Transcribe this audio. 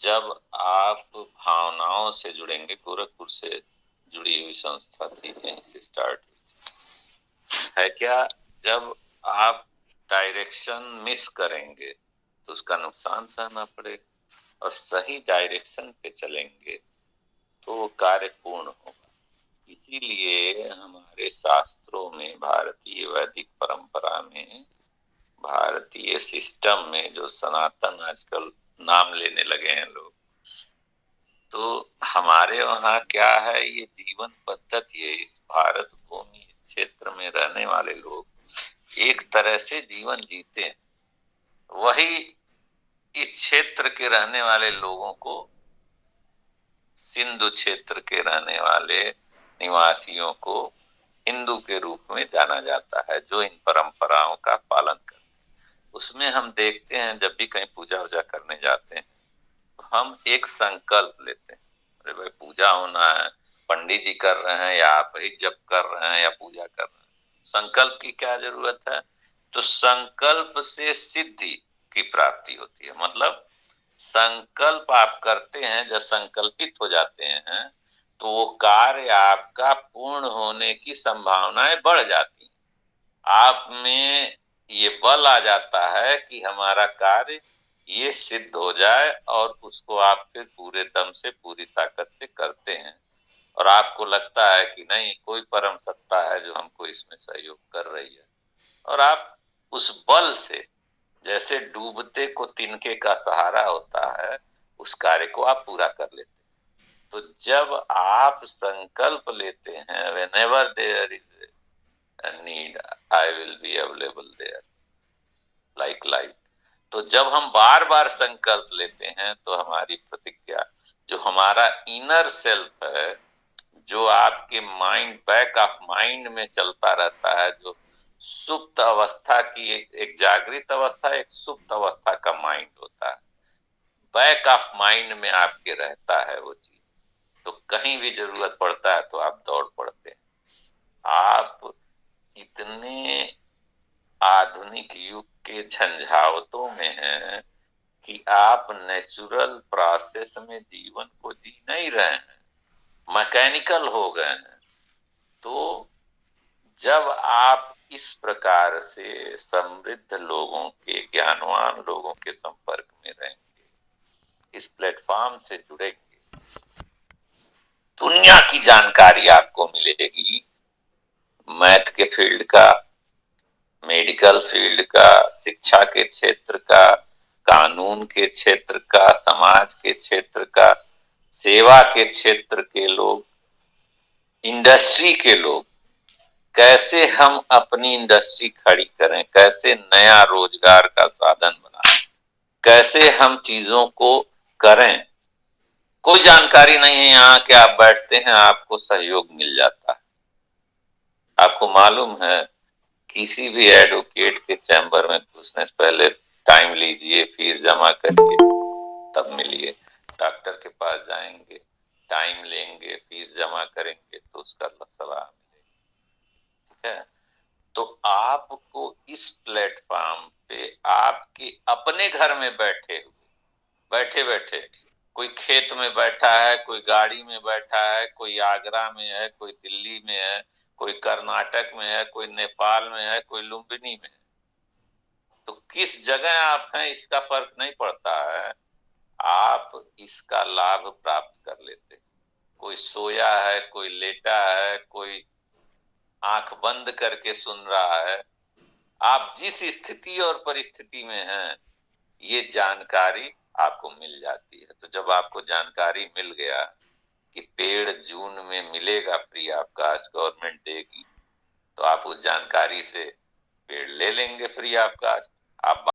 जब आप भावनाओं से जुड़ेंगे, गोरखपुर से जुड़ी हुई संस्था थी, यहीं से स्टार्ट हुई है क्या, जब आप डायरेक्शन मिस करेंगे तो उसका नुकसान सहना पड़ेगा, और सही डायरेक्शन पे चलेंगे तो वो कार्य पूर्ण होगा। इसीलिए हमारे शास्त्रों में, भारतीय वैदिक परंपरा में, भारतीय सिस्टम में, जो सनातन आजकल नाम लेने लगे हैं लोग, तो हमारे वहाँ क्या है, ये जीवन पद्धति है। इस भारत भूमि क्षेत्र में रहने वाले लोग एक तरह से जीवन जीते हैं, वही इस क्षेत्र के रहने वाले लोगों को, सिंधु क्षेत्र के रहने वाले निवासियों को हिंदू के रूप में जाना जाता है, जो इन परंपराओं का पालन करते हैं। उसमें हम देखते हैं, जब भी कहीं पूजा वूजा करने जाते हैं तो हम एक संकल्प लेते हैं। अरे भाई, पूजा होना है, पंडित जी कर रहे हैं या आप ही जप कर रहे हैं या पूजा कर रहे हैं, संकल्प की क्या जरूरत है? तो संकल्प से सिद्धि की प्राप्ति होती है। मतलब संकल्प आप करते हैं, जब संकल्पित हो जाते हैं तो वो कार्य आपका पूर्ण होने की संभावनाएं बढ़ जाती हैं। आप में ये बल आ जाता है कि हमारा कार्य ये सिद्ध हो जाए, और उसको आप फिर पूरे दम से, पूरी ताकत से करते हैं, और आपको लगता है कि नहीं, कोई परम सत्ता है जो हमको इसमें सहयोग कर रही है, और आप उस बल से, जैसे डूबते को तिनके का सहारा होता है, उस कार्य को आप पूरा कर लेते हैं। तो जब आप संकल्प लेते हैं, whenever there is a need, I will be available there, like life। तो जब हम बार बार संकल्प लेते हैं तो हमारी प्रतिज्ञा, जो हमारा इनर सेल्फ है, जो आपके माइंड, बैक ऑफ माइंड में चलता रहता है, जो सुप्त अवस्था की, एक जागृत अवस्था, एक सुप्त अवस्था का माइंड होता है, बैक ऑफ माइंड में आपके रहता है वो चीज। तो कहीं भी जरूरत पड़ता है तो आप दौड़ पड़ते हैं। आप इतने आधुनिक युग के झंझावतों में हैं कि आप नेचुरल प्रोसेस में जीवन को जी नहीं रहे हैं, मैकेनिकल हो गए हैं। तो जब आप इस प्रकार से समृद्ध लोगों के, ज्ञानवान लोगों के संपर्क में रहेंगे, इस प्लेटफॉर्म से जुड़ेंगे, दुनिया की जानकारी आपको मिलेगी, मैथ के फील्ड का, मेडिकल फील्ड का, शिक्षा के क्षेत्र का, कानून के क्षेत्र का, समाज के क्षेत्र का, सेवा के क्षेत्र के लोग, इंडस्ट्री के लोग, कैसे हम अपनी इंडस्ट्री खड़ी करें, कैसे नया रोजगार का साधन बनाएं, कैसे हम चीजों को करें। कोई जानकारी नहीं है, यहाँ के आप बैठते हैं, आपको सहयोग मिल जाता है। आपको मालूम है, किसी भी एडवोकेट के चैम्बर में घुसने से पहले टाइम लीजिए, फीस जमा करिए, तब मिलिए। डॉक्टर के पास जाएंगे, टाइम लेंगे, फीस जमा करेंगे, तो उसका सलाह मिलेगा। ठीक है? तो आपको इस प्लेटफॉर्म पे, आपके अपने घर में बैठे हुए, बैठे बैठे, कोई खेत में बैठा है, कोई गाड़ी में बैठा है, कोई आगरा में है, कोई दिल्ली में है, कोई कर्नाटक में है, कोई नेपाल में है, कोई लुम्बिनी में है, तो किस जगह आप हैं इसका फर्क नहीं पड़ता है, आप इसका लाभ प्राप्त कर लेते हैं। कोई सोया है, कोई लेटा है, कोई आंख बंद करके सुन रहा है। आप जिस स्थिति और परिस्थिति में हैं, ये जानकारी आपको मिल जाती है। तो जब आपको जानकारी मिल गया कि पेड़ जून में मिलेगा फ्री ऑफ कास्ट, गवर्नमेंट देगी, तो आप उस जानकारी से पेड़ ले लेंगे फ्री ऑफ कास्ट। आप